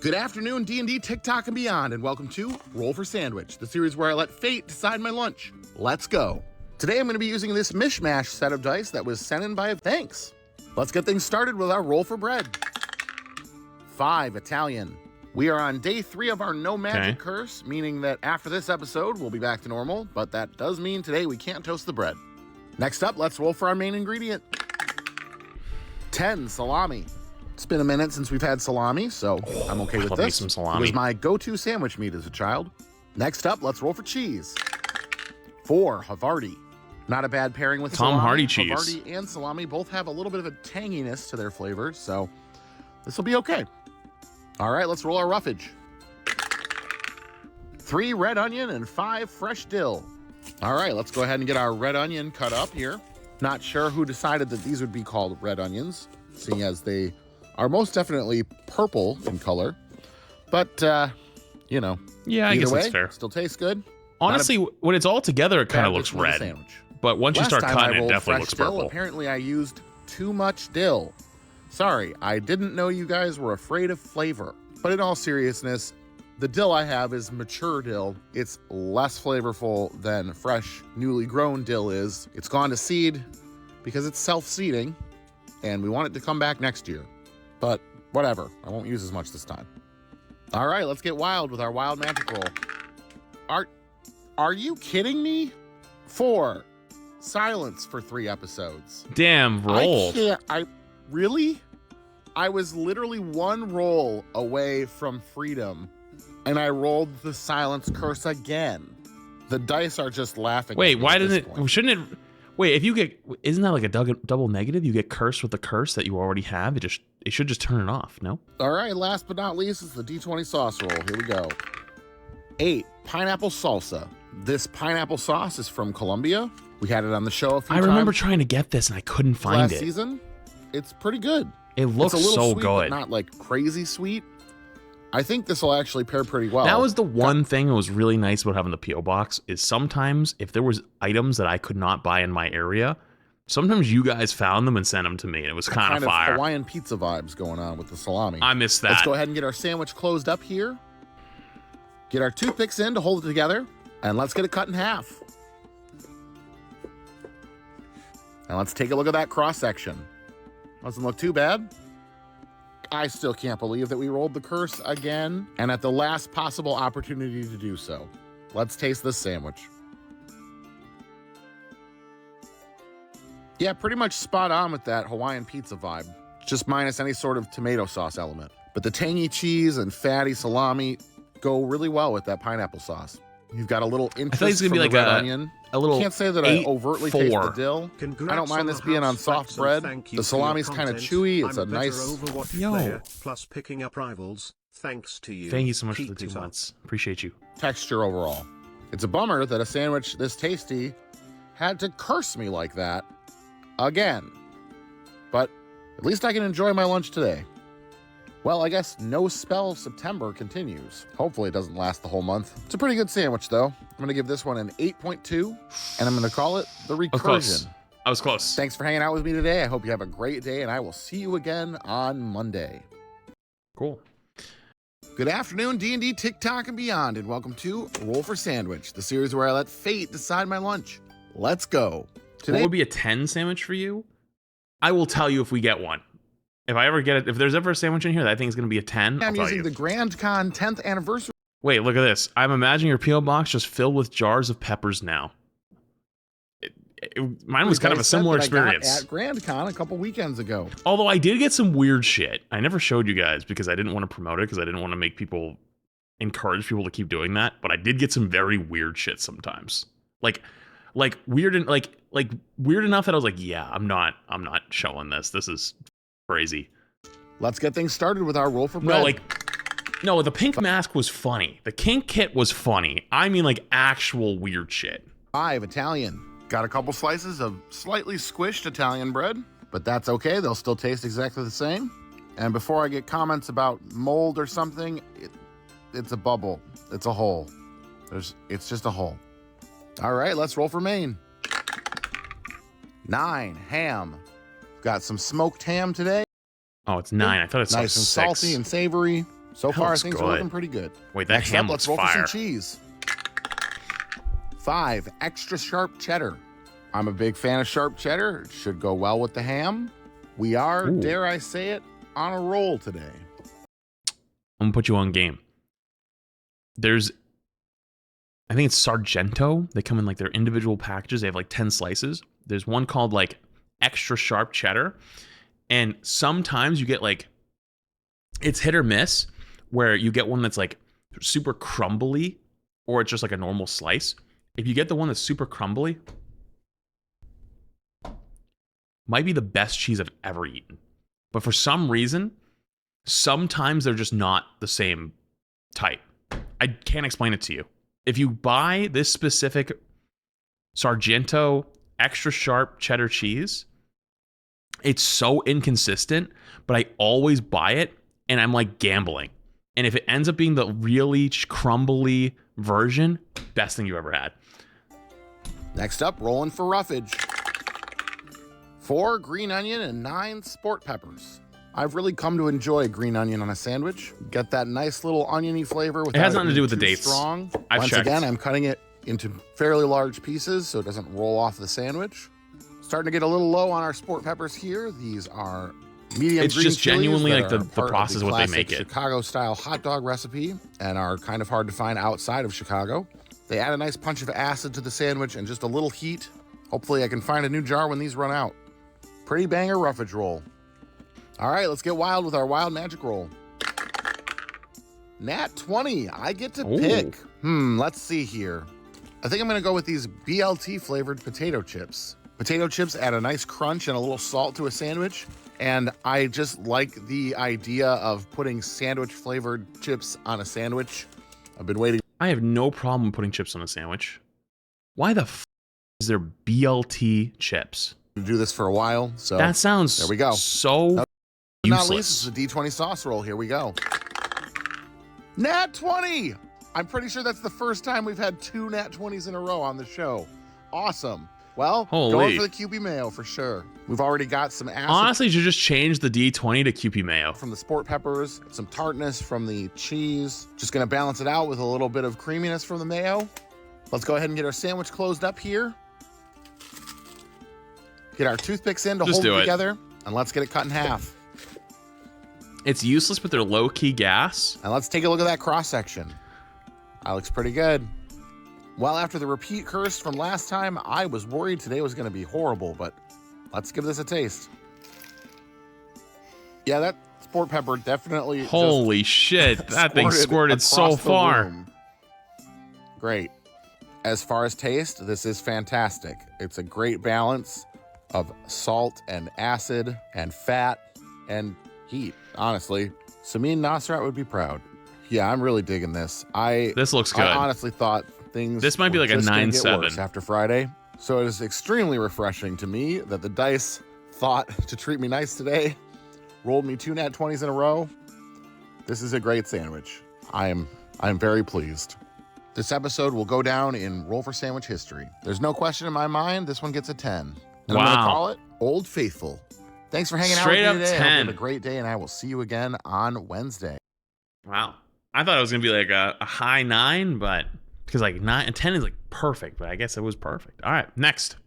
Good afternoon, D&D, TikTok, and beyond, and welcome to Roll for Sandwich, the series where I let fate decide my lunch. Let's go. Today I'm going to be using this mishmash set of dice that was sent in by Thanks. Let's get things started with our roll for bread. 5, Italian. We are on day 3 of our no magic curse, meaning that after this episode, we'll be back to normal, but that does mean today we can't toast the bread. Next up, let's roll for our main ingredient. 10, salami. It's been a minute since we've had salami, so I'm okay with this. Some salami. It was my go-to sandwich meat as a child. Next up, let's roll for cheese. 4, Havarti. Not a bad pairing with Tom salami. Hardy cheese. Havarti and salami both have a little bit of a tanginess to their flavors, so this will be okay. All right, let's roll our roughage. 3 red onion and 5 fresh dill. All right, let's go ahead and get our red onion cut up here. Not sure who decided that these would be called red onions, seeing as they are most definitely purple in color. But, you know. Yeah, I guess that's fair. Still tastes good. Honestly, when it's all together, it kind of looks red. Sandwich. But once you start cutting, it definitely looks purple. Apparently, I used too much dill. Sorry, I didn't know you guys were afraid of flavor. But in all seriousness, the dill I have is mature dill. It's less flavorful than fresh, newly grown dill is. It's gone to seed because it's self-seeding, and we want it to come back next year. But whatever, I won't use as much this time. All right, let's get wild with our wild magic roll. Are you kidding me? 4, silence for 3 episodes. Damn, roll. Really? I was literally 1 roll away from freedom, and I rolled the silence curse again. The dice are just laughing. Wait, why didn't it? Shouldn't it? Wait, if you get, isn't that like a double negative? You get cursed with the curse that you already have. It should just turn it off. No. All right. Last but not least is the D20 sauce roll. Here we go. 8, pineapple salsa. This pineapple sauce is from Colombia. We had it on the show a few times. I remember trying to get this and I couldn't find last it. Season. It's pretty good. It looks it's a little so sweet, good. But not like crazy sweet. I think this will actually pair pretty well. That was the one thing that was really nice about having the P.O. box is sometimes if there was items that I could not buy in my area, sometimes you guys found them and sent them to me, and it was kind of fire. Hawaiian pizza vibes going on with the salami. I missed that. Let's go ahead and get our sandwich closed up here. Get our toothpicks in to hold it together, and let's get it cut in half. And let's take a look at that cross section. Doesn't look too bad. I still can't believe that we rolled the curse again, and at the last possible opportunity to do so. Let's taste this sandwich. Yeah, pretty much spot on with that Hawaiian pizza vibe, just minus any sort of tomato sauce element. But the tangy cheese and fatty salami go really well with that pineapple sauce. You've got a little interest I thought it's gonna be like red onion. A little. Can't say that I overtly taste the dill. Congrats, I don't mind this being on soft bread. The salami's kind of chewy. It's a nice. Player, plus picking up rivals. Thanks to you. Thank you so much for the 2 months. Appreciate you. Texture overall. It's a bummer that a sandwich this tasty had to curse me like that again. But at least I can enjoy my lunch today. Well, I guess no spell September continues. Hopefully it doesn't last the whole month. It's a pretty good sandwich, though. I'm going to give this one an 8.2, and I'm going to call it the Recursion. I was close. Thanks for hanging out with me today. I hope you have a great day, and I will see you again on Monday. Cool. Good afternoon, D&D, TikTok, and beyond, and welcome to Roll for Sandwich, the series where I let fate decide my lunch. Let's go. Today, what would be a 10 sandwich for you? I will tell you if we get one. If I ever get it, if there's ever a sandwich in here that I think is going to be a 10, I'm using the Grand Con 10th anniversary. Wait, look at this. I'm imagining your P.O. box just filled with jars of peppers now. Mine was kind of a similar experience. At Grand Con a couple weekends ago. Although I did get some weird shit. I never showed you guys because I didn't want to promote it because I didn't want to make people encourage people to keep doing that. But I did get some very weird shit sometimes. Like weird and like weird enough that I was like, yeah, I'm not showing this. This is crazy. Let's get things started with our roll for bread. No, the pink mask was funny. The kink kit was funny. I mean, like actual weird shit. 5, Italian. Got a couple slices of slightly squished Italian bread, but that's okay. They'll still taste exactly the same. And before I get comments about mold or something, it's a bubble. It's a hole. It's just a hole. All right, let's roll for main. 9, ham. Got some smoked ham today. Oh, it's 9. I thought it's nice and 6. salty and savory. So far, looks things are good. looking pretty good. Wait, that Next ham up, let's looks roll for fire. some cheese. 5 extra sharp cheddar. I'm a big fan of sharp cheddar. It should go well with the ham. We are, Ooh. dare I say it, on a roll today. I'm gonna put you on game. There's, I think it's Sargento. They come in like their individual packages. They have like 10 slices. There's one called like extra sharp cheddar. And sometimes you get like, it's hit or miss, where you get one that's like super crumbly or it's just like a normal slice. If you get the one that's super crumbly, might be the best cheese I've ever eaten. But for some reason, sometimes they're just not the same type. I can't explain it to you. If you buy this specific Sargento extra sharp cheddar cheese, it's so inconsistent, but I always buy it and I'm like gambling. And if it ends up being the really crumbly version, best thing you ever had. Next up, rolling for roughage. 4 green onion and 9 sport peppers. I've really come to enjoy green onion on a sandwich. Get that nice little oniony flavor without It has nothing to do with the being too dates. strong. I've Once checked. again, I'm cutting it into fairly large pieces so it doesn't roll off the sandwich. Starting to get a little low on our sport peppers here. These are medium It's green just chilies genuinely that like the are part of process of what they make classic it. Chicago-style hot dog recipe and are kind of hard to find outside of Chicago. They add a nice punch of acid to the sandwich and just a little heat. Hopefully I can find a new jar when these run out. Pretty banger roughage roll. All right, let's get wild with our wild magic roll. Nat 20, I get to Ooh. pick. Let's see here. I think I'm gonna go with these BLT flavored potato chips. Potato chips add a nice crunch and a little salt to a sandwich. And I just like the idea of putting sandwich flavored chips on a sandwich. I've been waiting I have no problem putting chips on a sandwich. Why the f is there BLT chips? to do this for a while. So That sounds there we go. so Not least, useless. it's the D20 sauce roll. Here we go. Nat 20! I'm pretty sure that's the first time we've had 2 Nat 20s in a row on the show. Awesome. Well, Holy. going for the QP mayo for sure. We've already got some acid Honestly, you should just change the D20 to QP mayo. from the sport peppers, some tartness from the cheese. Just gonna balance it out with a little bit of creaminess from the mayo. Let's go ahead and get our sandwich closed up here. Get our toothpicks in to Just hold do it it. together, and let's get it cut in half. It's useless, but they're low-key gas. And let's take a look at that cross section. That looks pretty good. Well, after the repeat curse from last time, I was worried today was going to be horrible, but let's give this a taste. Yeah, that sport pepper definitely just Holy shit, that thing squirted so across the far. room. Great. As far as taste, this is fantastic. It's a great balance of salt and acid and fat and heat, honestly. Samin Nasrat would be proud. Yeah, I'm really digging this. This looks good. I honestly thought things This might be were like a just gonna get 9-7. worse after Friday. So it is extremely refreshing to me that the dice thought to treat me nice today, rolled me 2 Nat 20s in a row. This is a great sandwich. I am very pleased. This episode will go down in Roll for Sandwich history. There's no question in my mind, this one gets a 10. And I'm Wow. gonna call it Old Faithful. Thanks for hanging Straight out with up me today. I hope you 10. have a great day, and I will see you again on Wednesday. Wow. I thought it was going to be like a high 9, but because like 9 and 10 is like perfect, but I guess it was perfect. All right, next.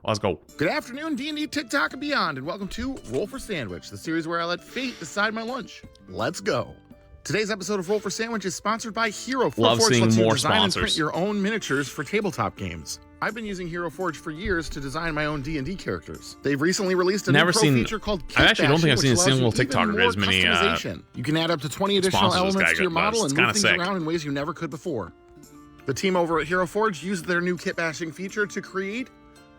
Let's go. Good afternoon, D&D, TikTok, and beyond, and welcome to Roll for Sandwich, the series where I let fate decide my lunch. Let's go. Today's episode of Roll for Sandwich is sponsored by Hero Forge. Love seeing lets you more design and print sponsors. your own miniatures for tabletop games. I've been using Hero Forge for years to design my own D&D characters. They've recently released a Never new pro seen- feature called Kit I actually don't think I've Bashing, seen a which allows single you even TikToker that has more many, customization. You can add up to 20 additional sponsors this elements guy to your does. model It's and kinda move things sick. around in ways you never could before. The team over at Hero Forge used their new Kit Bashing feature to create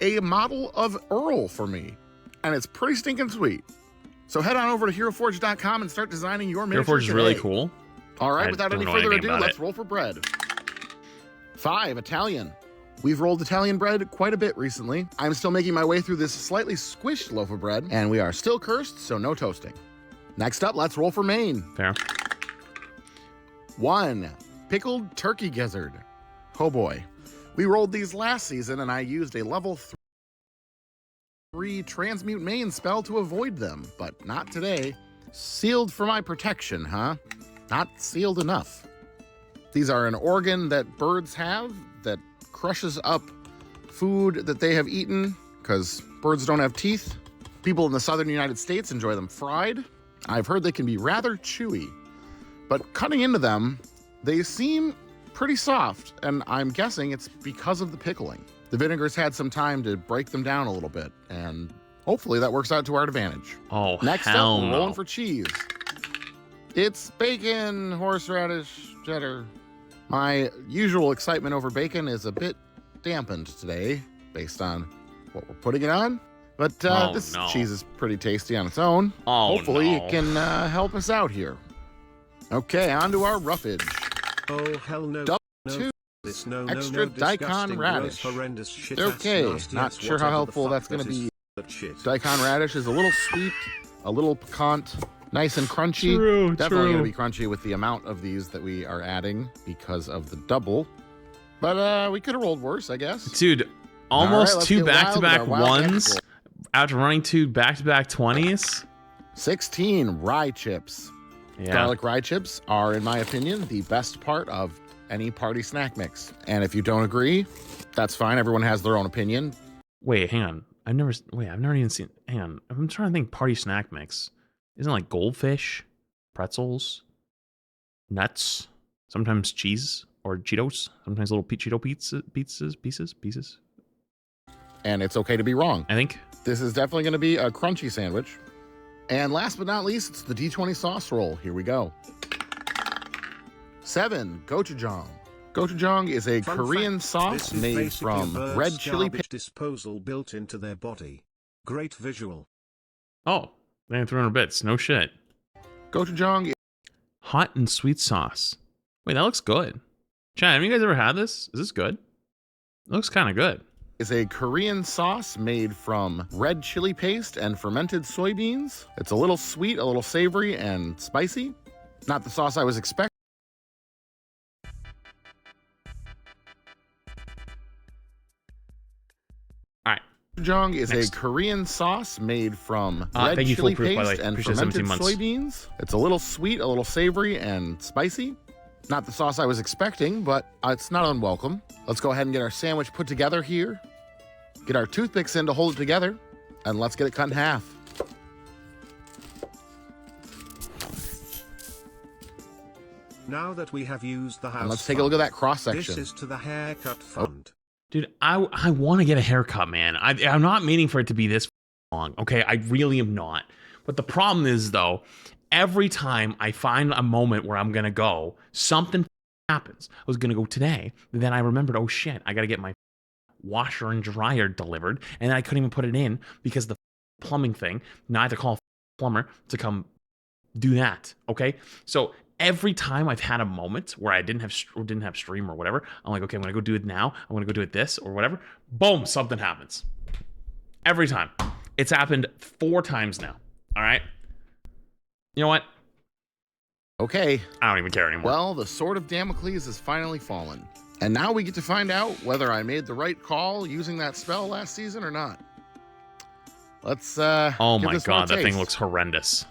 a model of Earl for me, and it's pretty stinking sweet. So head on over to HeroForge.com and start designing your Hero miniature Forge is really today. cool. All right, I without don't any know further anything ado, about let's it. roll for bread. 5, Italian. We've rolled Italian bread quite a bit recently. I'm still making my way through this slightly squished loaf of bread, and we are still cursed, so no toasting. Next up, let's roll for Maine. Fair. 1, pickled turkey gizzard. Oh boy. We rolled these last season, and I used a level 3 transmute Maine spell to avoid them, but not today. Sealed for my protection, huh? not sealed enough. These are an organ that birds have that crushes up food that they have eaten, because birds don't have teeth. People in the southern United States enjoy them fried. I've heard they can be rather chewy, but cutting into them, they seem pretty soft, and I'm guessing it's because of the pickling. The vinegar's had some time to break them down a little bit, and hopefully that works out to our advantage. Oh, Next hell up, we're no. rolling for cheese. It's bacon, horseradish, cheddar. My usual excitement over bacon is a bit dampened today based on what we're putting it on. But this cheese is pretty tasty on its own. Oh, Hopefully no. it can help us out here. Okay, on to our roughage. Oh hell no. Double No, two this no extra disgusting, daikon radish. gross, horrendous shit Okay, nasty not ass sure how whatever the helpful fuck that's going to that is be. that shit. Daikon radish is a little sweet, a little piquant, nice and crunchy. True, Definitely true. going to be crunchy with the amount of these that we are adding because of the double. But we could have rolled worse, I guess. Dude, almost let's two get wild with back-to-back our wild ones roll. after running two back-to-back 20s. 16 rye chips. Yeah. Garlic rye chips are, in my opinion, the best part of any party snack mix. And if you don't agree, that's fine. Everyone has their own opinion. Wait, hang on. I've never even seen. Hang on. I'm trying to think. Party snack mix. Isn't it like goldfish, pretzels, nuts, sometimes cheese or Cheetos, sometimes little Cheeto pieces. And it's okay to be wrong. I think. This is definitely going to be a crunchy sandwich. And last but not least, it's the D20 sauce roll. Here we go. 7, gochujang. Gochujang is a Fun Korean fact, sauce this is made basically a from bird's red chili garbage disposal built into their body. Great visual. Oh, they have 300 bits. No shit. Gochujang Hot and sweet sauce. Wait, that looks good. Chad, have you guys ever had this? Is this good? It looks kind of good. is a Korean sauce made from red chili paste and fermented soybeans. It's a little sweet, a little savory, and spicy. Not the sauce I was expecting. Gochujang is Next. a Korean sauce made from red thank you, chili Foolproof, by the paste way. and Appreciate fermented 17 months. soybeans. It's a little sweet, a little savory, and spicy. Not the sauce I was expecting, but it's not unwelcome. Let's go ahead and get our sandwich put together here. Get our toothpicks in to hold it together, and let's get it cut in half. Now that we have used the house And let's take a look at that cross section. This is to the haircut fund. Dude, I want to get a haircut, man. I'm not meaning for it to be this long, okay? I really am not. But the problem is, though, every time I find a moment where I'm going to go, something happens. I was going to go today, and then I remembered, oh shit, I got to get my washer and dryer delivered, and then I couldn't even put it in because the plumbing thing. Now I have to call a plumber to come do that, okay? So every time I've had a moment where I didn't have stream or whatever, I'm like, okay, I'm gonna go do it now. I'm gonna go do it this or whatever. Boom, something happens. Every time. It's happened 4 times now. All right. You know what? Okay, I don't even care anymore. well, the sword of Damocles has finally fallen. And now we get to find out whether I made the right call using that spell last season or not. Let's oh give my this one a god, that thing taste. looks horrendous.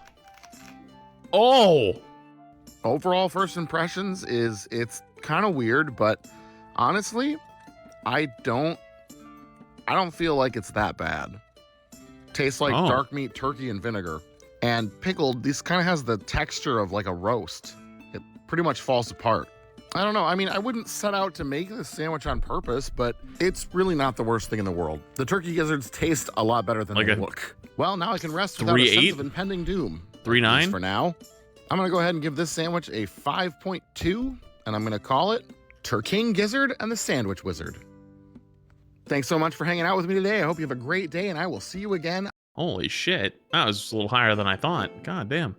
Oh, Overall first impressions is it's kind of weird, but honestly, I don't feel like it's that bad. Tastes like Oh. dark meat, turkey, and vinegar. And pickled, this kind of has the texture of like a roast. It pretty much falls apart. I don't know. I mean, I wouldn't set out to make this sandwich on purpose, but it's really not the worst thing in the world. The turkey gizzards taste a lot better than Like they a look. Well, now I can rest without a 3.8? sense of impending doom. 3.9? At least for now. I'm going to go ahead and give this sandwich a 5.2, and I'm going to call it King Gizzard and the Sandwich Wizard. Thanks so much for hanging out with me today. I hope you have a great day, and I will see you again. holy shit. That was a little higher than I thought. God damn.